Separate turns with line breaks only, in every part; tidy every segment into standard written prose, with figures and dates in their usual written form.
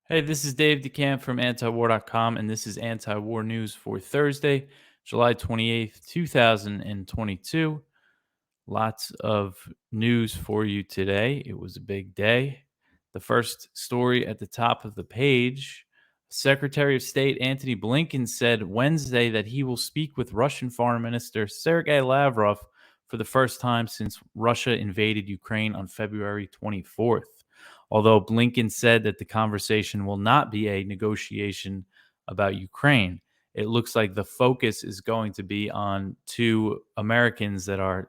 Hey, this is Dave DeCamp from Antiwar.com, and this is Anti-War News for Thursday, July 28th, 2022. Lots of news for you today. It was a big day. The first story at the top of the page, Secretary of State Antony Blinken said Wednesday that he will speak with Russian Foreign Minister Sergei Lavrov for the first time since Russia invaded Ukraine on February 24th. Although Blinken said that the conversation will not be a negotiation about Ukraine, it looks like the focus is going to be on two Americans that are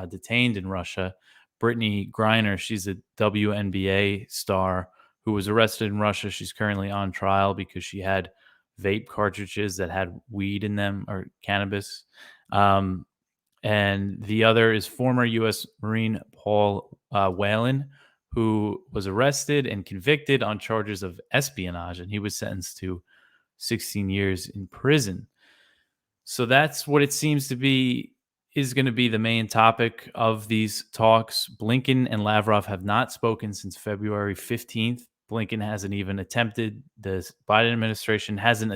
detained in Russia. Brittany Griner, she's a WNBA star who was arrested in Russia. She's currently on trial because she had vape cartridges that had weed in them or cannabis. Um, and the other is former U.S. Marine Paul Whelan, who was arrested and convicted on charges of espionage, and he was sentenced to 16 years in prison. So that's what it seems to be is going to be the main topic of these talks. Blinken and Lavrov have not spoken since February 15th. Blinken hasn't even attempted, the Biden administration hasn't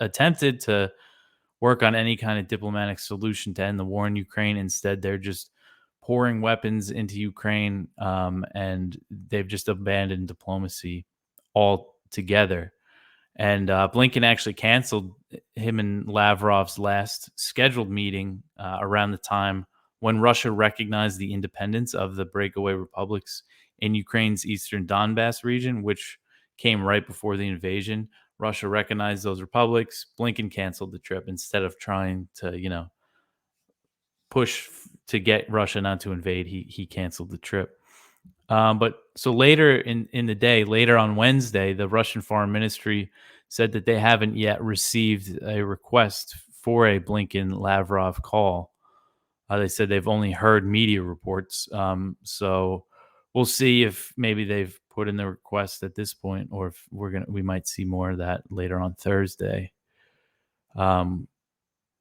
attempted to work on any kind of diplomatic solution to end the war in Ukraine. Instead, they're just pouring weapons into Ukraine, and they've just abandoned diplomacy altogether. And Blinken actually canceled him and Lavrov's last scheduled meeting around the time when Russia recognized the independence of the breakaway republics in Ukraine's eastern Donbass region, which came right before the invasion. Russia recognized those republics. Blinken canceled the trip instead of trying to, push to get Russia not to invade. He canceled the trip. But so later in the day, later on Wednesday, the Russian Foreign Ministry said that they haven't yet received a request for a Blinken Lavrov call. They said they've only heard media reports. So we'll see if maybe they've put in the request at this point, or if we might see more of that later on Thursday.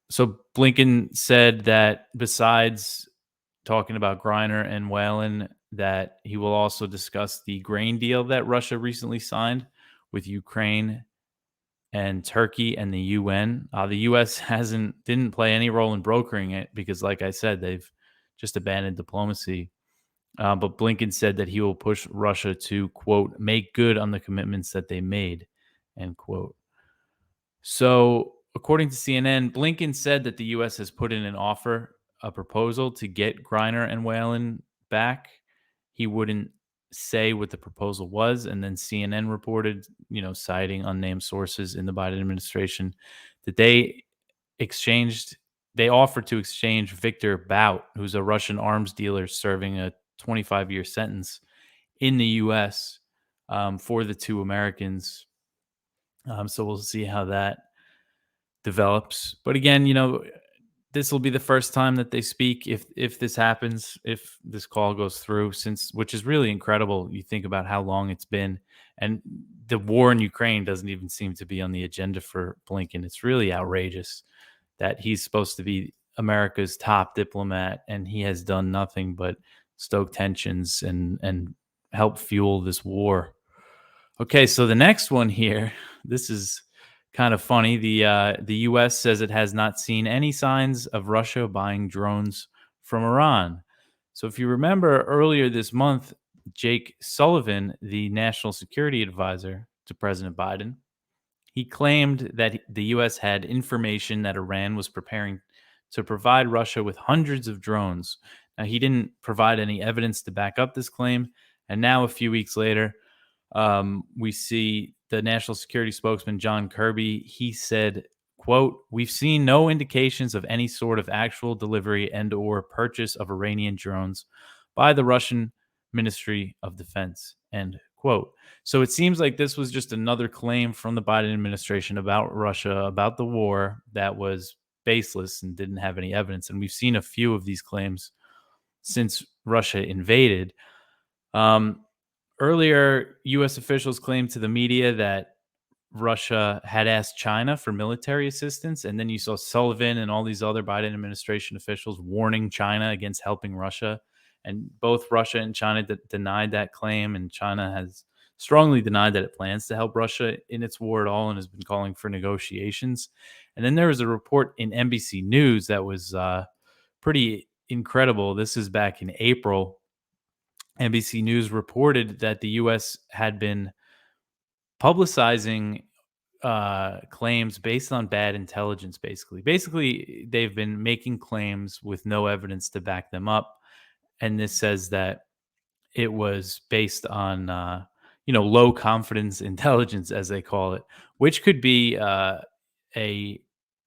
So Blinken said that besides talking about Griner and Whelan, that he will also discuss the grain deal that Russia recently signed with Ukraine and Turkey and the UN. The U.S. didn't play any role in brokering it because, like I said, they've just abandoned diplomacy. But Blinken said that he will push Russia to, quote, make good on the commitments that they made, end quote. So, according to CNN, Blinken said that the U.S. has put in a proposal to get Griner and Whelan back. He wouldn't say what the proposal was, and then CNN reported, citing unnamed sources in the Biden administration, that they offered to exchange Victor Bout, who's a Russian arms dealer serving a 25-year sentence in the U.S. For the two Americans. So we'll see how that develops. But again, this will be the first time that they speak if this happens, if this call goes through, which is really incredible. You think about how long it's been, and the war in Ukraine doesn't even seem to be on the agenda for Blinken. It's really outrageous that he's supposed to be America's top diplomat, and he has done nothing but stoke tensions and help fuel this war. Okay, so the next one here, this is kind of funny. The U.S. says it has not seen any signs of Russia buying drones from Iran. So if you remember earlier this month, Jake Sullivan, the national security advisor to President Biden, he claimed that the U.S. had information that Iran was preparing to provide Russia with hundreds of drones. Now, he didn't provide any evidence to back up this claim. And now, a few weeks later, we see the national security spokesman, John Kirby. He said, quote, we've seen no indications of any sort of actual delivery and or purchase of Iranian drones by the Russian Ministry of Defense, end quote. So it seems like this was just another claim from the Biden administration about Russia, about the war, that was baseless and didn't have any evidence. And we've seen a few of these claims since Russia invaded. Earlier, U.S. officials claimed to the media that Russia had asked China for military assistance, and then you saw Sullivan and all these other Biden administration officials warning China against helping Russia. And both Russia and China denied that claim, and China has strongly denied that it plans to help Russia in its war at all and has been calling for negotiations. And then there was a report in NBC News that was pretty incredible. This is back in April. NBC News reported that the U.S. had been publicizing claims based on bad intelligence. Basically, they've been making claims with no evidence to back them up, and this says that it was based on low confidence intelligence, as they call it, which could be a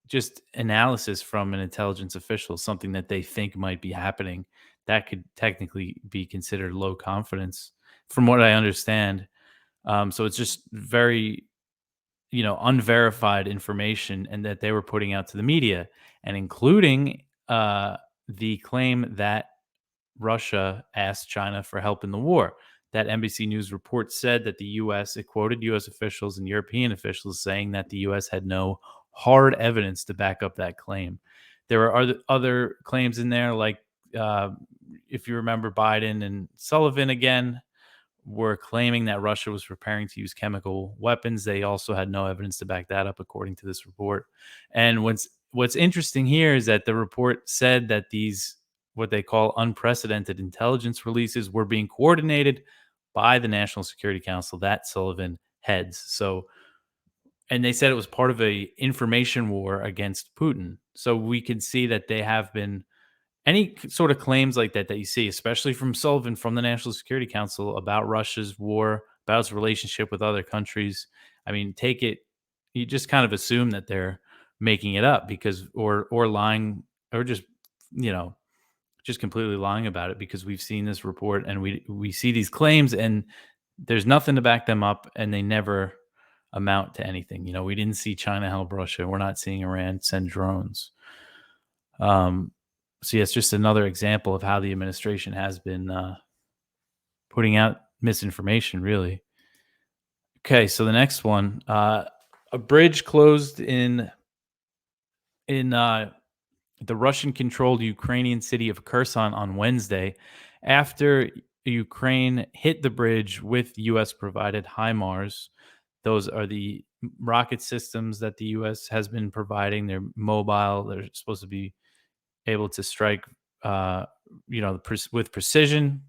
just analysis from an intelligence official, something that they think might be happening. That could technically be considered low confidence, from what I understand. So it's just very unverified information, and that they were putting out to the media, and including the claim that Russia asked China for help in the war. That NBC News report said that the U.S., it quoted U.S. officials and European officials saying that the U.S. had no hard evidence to back up that claim. There were other claims in there, like uh, if you remember, Biden and Sullivan again were claiming that Russia was preparing to use chemical weapons. They also had no evidence to back that up, according to this report. And what's interesting here is that the report said that these, what they call unprecedented intelligence releases, were being coordinated by the National Security Council that Sullivan heads. So, and they said it was part of a information war against Putin. So we can see that they have been, any sort of claims like that you see, especially from Sullivan, from the National Security Council, about Russia's war, about its relationship with other countries. I mean, take it, you just kind of assume that they're making it up, because or lying, or just completely lying about it, because we've seen this report and we see these claims and there's nothing to back them up, and they never amount to anything. We didn't see China help Russia. We're not seeing Iran send drones. So yeah, it's just another example of how the administration has been putting out misinformation, really. Okay, so the next one, a bridge closed in the Russian-controlled Ukrainian city of Kherson on Wednesday, after Ukraine hit the bridge with U.S.-provided HIMARS. Those are the rocket systems that the U.S. has been providing. They're mobile. They're supposed to be able to strike, with precision.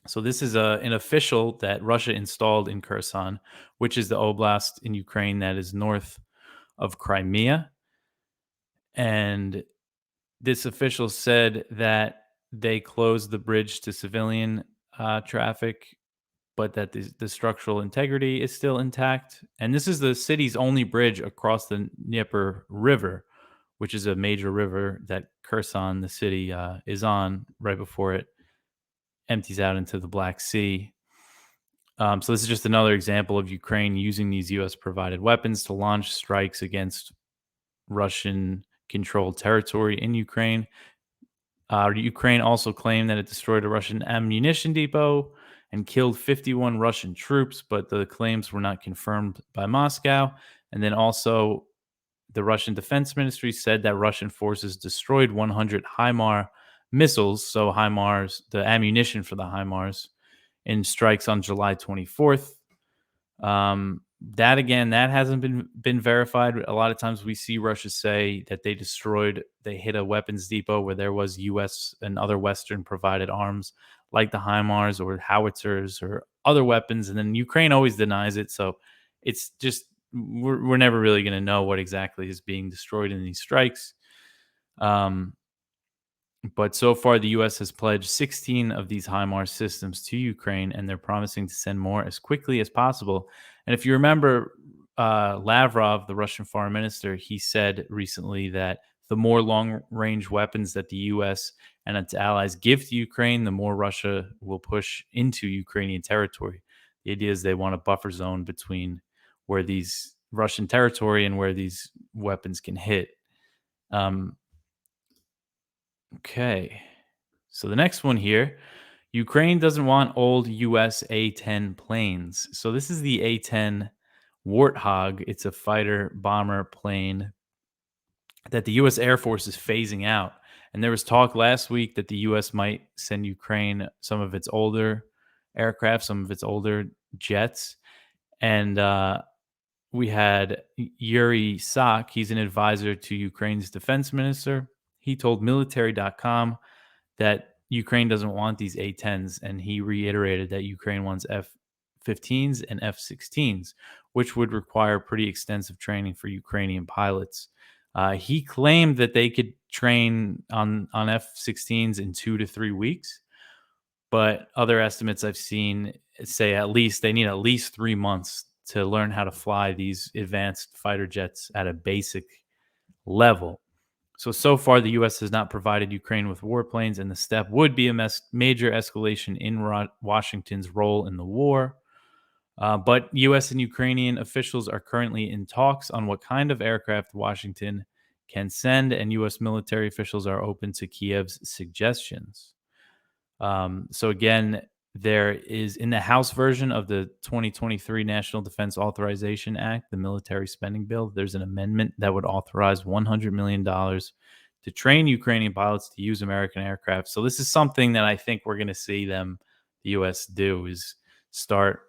So this is an official that Russia installed in Kherson, which is the oblast in Ukraine that is north of Crimea. And this official said that they closed the bridge to civilian traffic, but that the structural integrity is still intact. And this is the city's only bridge across the Dnieper River, which is a major river that Kherson, the city, is on right before it empties out into the Black Sea. So this is just another example of Ukraine using these U.S.-provided weapons to launch strikes against Russian-controlled territory in Ukraine. Ukraine also claimed that it destroyed a Russian ammunition depot and killed 51 Russian troops, but the claims were not confirmed by Moscow. And then also, the Russian Defense Ministry said that Russian forces destroyed 100 HIMARS missiles, so HIMARS, the ammunition for the HIMARS, in strikes on July 24th. That hasn't been verified. A lot of times we see Russia say that they hit a weapons depot where there was U.S. and other Western provided arms, like the HIMARS or howitzers or other weapons, and then Ukraine always denies it. So it's just, we're never really going to know what exactly is being destroyed in these strikes. But so far, the U.S. has pledged 16 of these HIMARS systems to Ukraine, and they're promising to send more as quickly as possible. And if you remember, Lavrov, the Russian foreign minister, he said recently that the more long-range weapons that the U.S. and its allies give to Ukraine, the more Russia will push into Ukrainian territory. The idea is they want a buffer zone between where these Russian territory and where these weapons can hit. Okay. So the next one here, Ukraine doesn't want old US A-10 planes. So this is the A-10 Warthog. It's a fighter bomber plane that the US Air Force is phasing out. And there was talk last week that the US might send Ukraine some of its older aircraft, some of its older jets. And we had Yuri Sak. He's an advisor to Ukraine's defense minister. He told military.com that Ukraine doesn't want these A-10s, and he reiterated that Ukraine wants F-15s and F-16s, which would require pretty extensive training for Ukrainian pilots. He claimed that they could train on F-16s in 2 to 3 weeks, but other estimates I've seen say at least they need at least 3 months to learn how to fly these advanced fighter jets at a basic level. So far, the U.S. has not provided Ukraine with warplanes, and the step would be a major escalation in Washington's role in the war. But U.S. and Ukrainian officials are currently in talks on what kind of aircraft Washington can send, and U.S. military officials are open to Kiev's suggestions. So again, there is in the House version of the 2023 National Defense Authorization Act, the military spending bill, there's an amendment that would authorize $100 million to train Ukrainian pilots to use American aircraft. So this is something that I think we're going to see the U.S. do is start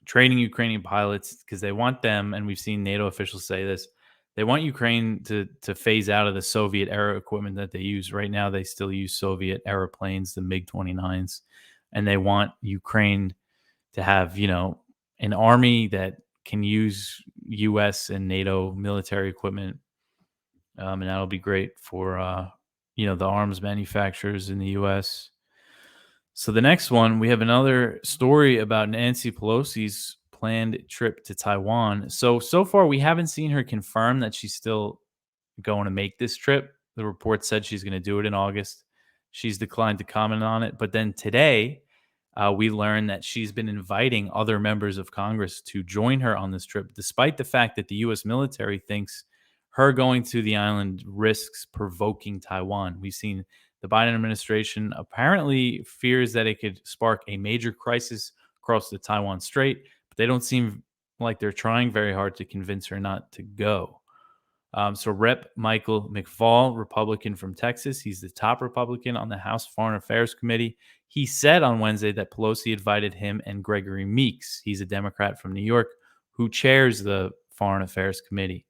training Ukrainian pilots because they want them, and we've seen NATO officials say this, they want Ukraine to phase out of the Soviet era equipment that they use. Right now, they still use Soviet era planes, the MiG-29s, and they want Ukraine to have, an army that can use U.S. and NATO military equipment, and that'll be great for, the arms manufacturers in the U.S. So the next one, we have another story about Nancy Pelosi's planned trip to Taiwan. So far we haven't seen her confirm that she's still going to make this trip. The report said she's going to do it in August. She's declined to comment on it. But then today, we learned that she's been inviting other members of Congress to join her on this trip, despite the fact that the U.S. military thinks her going to the island risks provoking Taiwan. We've seen the Biden administration apparently fears that it could spark a major crisis across the Taiwan Strait, but they don't seem like they're trying very hard to convince her not to go. So Rep. Michael McFaul, Republican from Texas, he's the top Republican on the House Foreign Affairs Committee. He said on Wednesday that Pelosi invited him and Gregory Meeks, he's a Democrat from New York, who chairs the Foreign Affairs Committee.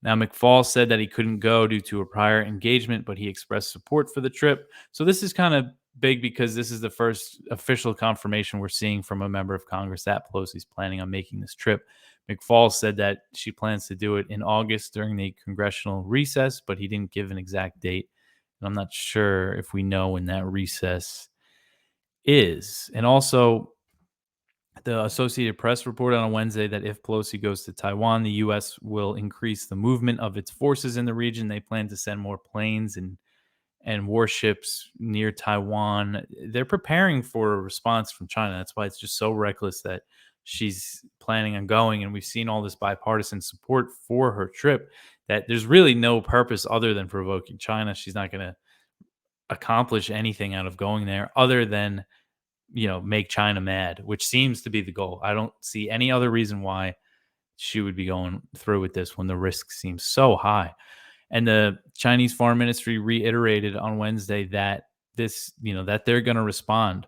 Now, McFaul said that he couldn't go due to a prior engagement, but he expressed support for the trip. So this is kind of big because this is the first official confirmation we're seeing from a member of Congress that Pelosi's planning on making this trip. McFaul said that she plans to do it in August during the congressional recess, but he didn't give an exact date. And I'm not sure if we know when that recess is. And also, the Associated Press reported on Wednesday that if Pelosi goes to Taiwan, the U.S. will increase the movement of its forces in the region. They plan to send more planes and warships near Taiwan. They're preparing for a response from China. That's why it's just so reckless that she's planning on going. And we've seen all this bipartisan support for her trip that there's really no purpose other than provoking China. She's not going to accomplish anything out of going there other than make China mad, which seems to be the goal. I don't see any other reason why she would be going through with this when the risk seems so high. And the Chinese Foreign Ministry reiterated on Wednesday that that they're going to respond.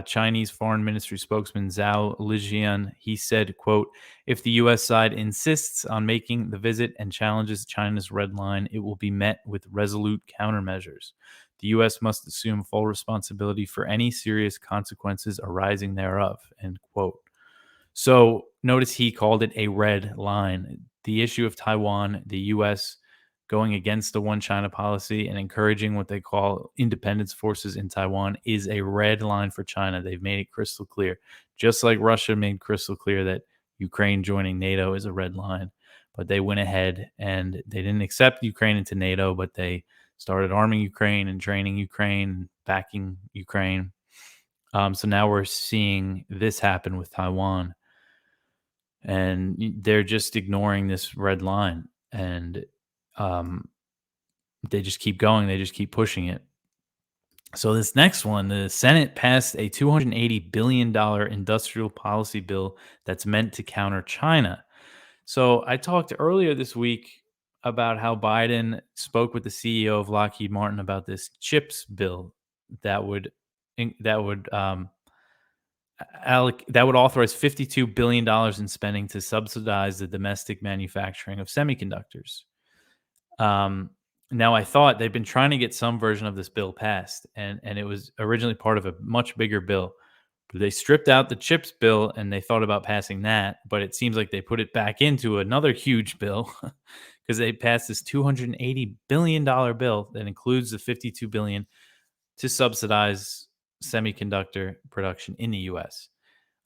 Chinese Foreign Ministry spokesman Zhao Lijian, he said, quote, if the U.S. side insists on making the visit and challenges China's red line, it will be met with resolute countermeasures. The U.S. must assume full responsibility for any serious consequences arising thereof, end quote. So notice he called it a red line. The issue of Taiwan, the U.S. going against the one China policy and encouraging what they call independence forces in Taiwan is a red line for China. They've made it crystal clear, just like Russia made crystal clear that Ukraine joining NATO is a red line. But they went ahead and they didn't accept Ukraine into NATO, but they started arming Ukraine and training Ukraine, backing Ukraine. So now we're seeing this happen with Taiwan. And they're just ignoring this red line. And they just keep going. They just keep pushing it. So this next one, the Senate passed a $280 billion industrial policy bill that's meant to counter China. So I talked earlier this week about how Biden spoke with the CEO of Lockheed Martin about this chips bill that would that would authorize $52 billion in spending to subsidize the domestic manufacturing of semiconductors. Um, Now, I thought they've been trying to get some version of this bill passed, and it was originally part of a much bigger bill. But they stripped out the chips bill and they thought about passing that, but it seems like they put it back into another huge bill because they passed this $280 billion bill that includes the $52 billion to subsidize semiconductor production in the U.S.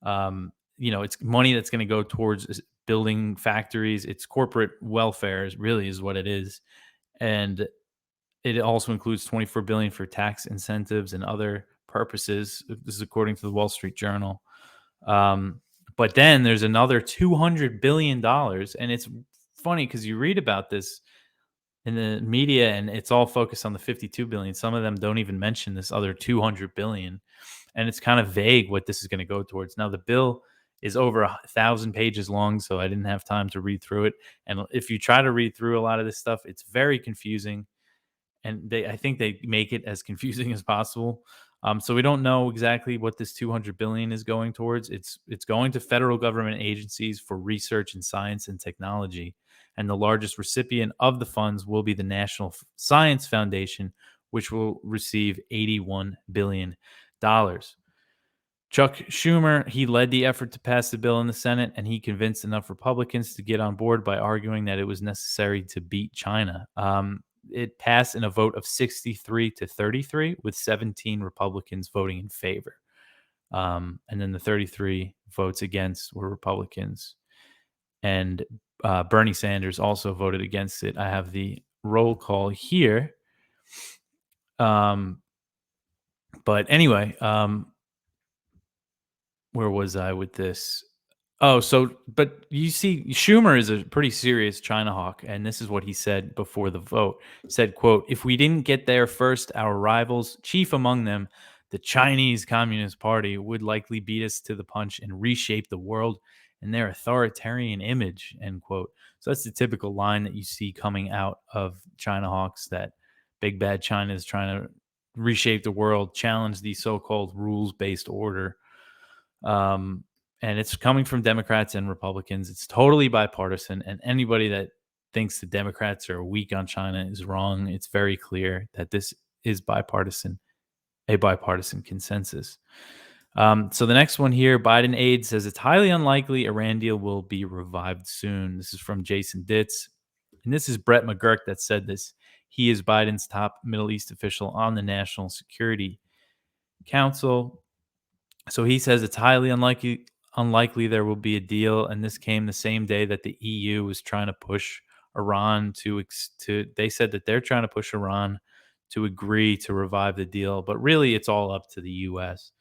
It's money that's going to go towards building factories. It's corporate welfare, is what it is, and it also includes $24 billion for tax incentives and other purposes. This is according to the Wall Street Journal. But then there's another $200 billion, and it's funny because you read about this in the media, and it's all focused on the $52 billion. Some of them don't even mention this other $200 billion, and it's kind of vague what this is going to go towards. Now, the bill is over 1,000 pages long, so I didn't have time to read through it. And if you try to read through a lot of this stuff, it's very confusing, and I think they make it as confusing as possible. So we don't know exactly what this $200 billion is going towards. It's going to federal government agencies for research in science and technology, and the largest recipient of the funds will be the National Science Foundation, which will receive $81 billion. Chuck Schumer, he led the effort to pass the bill in the Senate, and he convinced enough Republicans to get on board by arguing that it was necessary to beat China. It passed in a vote of 63-33, with 17 Republicans voting in favor. And then the 33 votes against were Republicans. And Bernie Sanders also voted against it. I have the roll call here. But anyway, where was I with this? But you see, Schumer is a pretty serious China hawk, and this is what he said before the vote. He said, quote, "If we didn't get there first, our rivals, chief among them, the Chinese Communist Party, would likely beat us to the punch and reshape the world in their authoritarian image," end quote. So that's the typical line that you see coming out of China hawks, that big bad China is trying to reshape the world, challenge the so-called rules-based order. And it's coming from Democrats and Republicans. It's totally bipartisan, and anybody that thinks the Democrats are weak on China is wrong. It's very clear that this is a bipartisan consensus. So the next one here, Biden aide says it's highly unlikely Iran deal will be revived soon. This is from Jason Ditz, and this is Brett McGurk that said this. He is Biden's top Middle East official on the National Security Council. So he says it's highly unlikely there will be a deal, and this came the same day that the EU was trying to push Iran to they said that they're trying to push Iran to agree to revive the deal, but really it's all up to the US.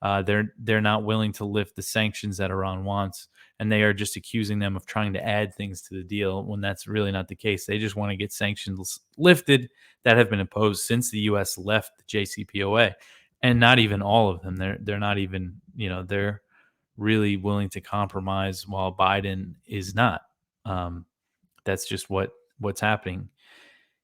They're not willing to lift the sanctions that Iran wants, and they are just accusing them of trying to add things to the deal when that's really not the case. They just want to get sanctions lifted that have been imposed since the US left the JCPOA. And not even all of them. They're not even, they're really willing to compromise while Biden is not. That's just what's happening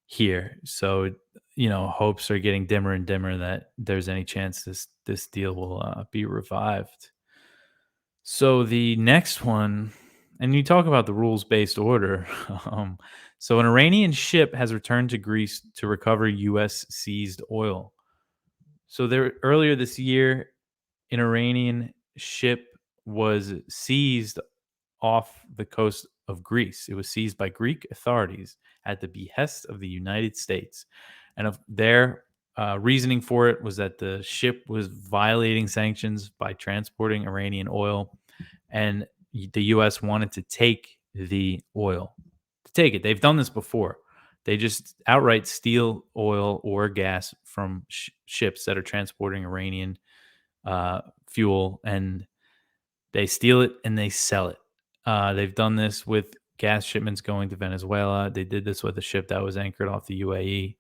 here. So, hopes are getting dimmer and dimmer that there's any chance this deal will be revived. So the next one, and you talk about the rules-based order. So an Iranian ship has returned to Greece to recover U.S. seized oil. So earlier this year, an Iranian ship was seized off the coast of Greece. It was seized by Greek authorities at the behest of the United States. And their reasoning for it was that the ship was violating sanctions by transporting Iranian oil, and the U.S. wanted to take the oil. To take it. They've done this before. They just outright steal oil or gas from ships that are transporting Iranian fuel, and they steal it and they sell it. They've done this with gas shipments going to Venezuela. They did this with a ship that was anchored off the UAE.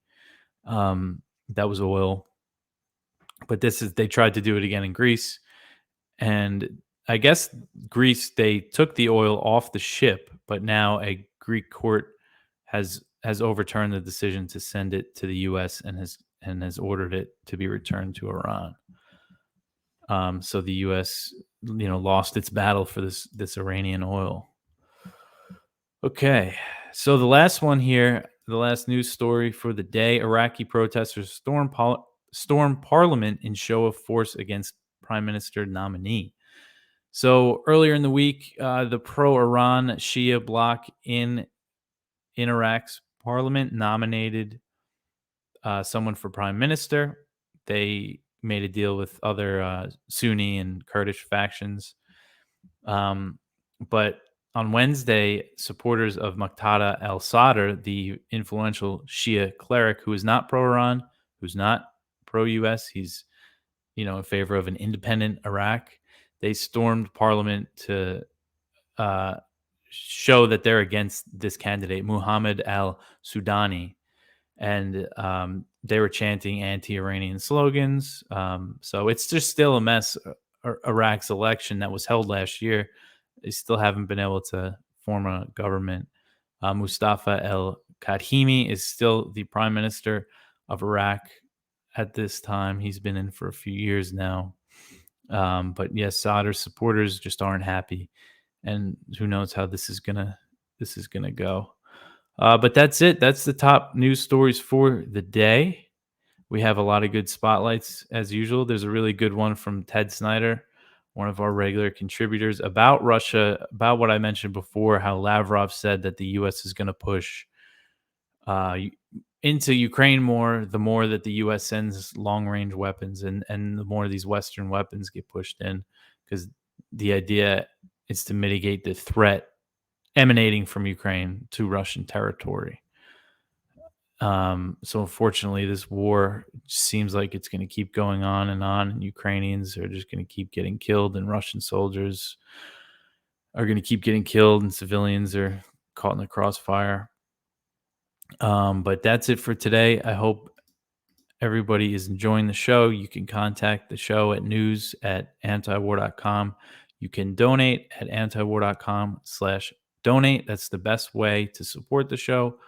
That was oil. But they tried to do it again in Greece. And I guess Greece, they took the oil off the ship, but now a Greek court has overturned the decision to send it to the U.S. and has ordered it to be returned to Iran. So the U.S. lost its battle for this Iranian oil. Okay, so the last one here, the last news story for the day: Iraqi protesters storm parliament in show of force against Prime Minister nominee. So earlier in the week, the pro-Iran Shia bloc in Iraq's parliament nominated someone for prime minister. They made a deal with other Sunni and Kurdish factions. Um, but on Wednesday, supporters of Muqtada al Sadr, the influential Shia cleric who is not pro Iran, who's not pro US, he's in favor of an independent Iraq, they stormed parliament to uh, show that they're against this candidate, Muhammad al Sudani, and they were chanting anti-Iranian slogans. So it's just still a mess. Iraq's election that was held last year, they still haven't been able to form a government. Mustafa El Kadhimi is still the prime minister of Iraq at this time. He's been in for a few years now. But yes, Sadr's supporters just aren't happy, and who knows how this is gonna go. But that's it. That's the top news stories for the day. We have a lot of good spotlights as usual. There's a really good one from Ted Snyder, one of our regular contributors, about Russia, about what I mentioned before, how Lavrov said that the U.S. is going to push into Ukraine more, the more that the U.S. sends long-range weapons, and the more these Western weapons get pushed in, because the idea is to mitigate the threat emanating from Ukraine to Russian territory. So unfortunately, this war seems like it's going to keep going on, and Ukrainians are just going to keep getting killed, and Russian soldiers are going to keep getting killed, and civilians are caught in the crossfire. But that's it for today. I hope everybody is enjoying the show. You can contact the show at news@antiwar.com. You can donate at antiwar.com/donate. That's the best way to support the show.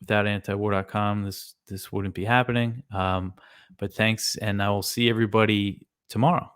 Without antiwar.com, this wouldn't be happening. But thanks, and I will see everybody tomorrow.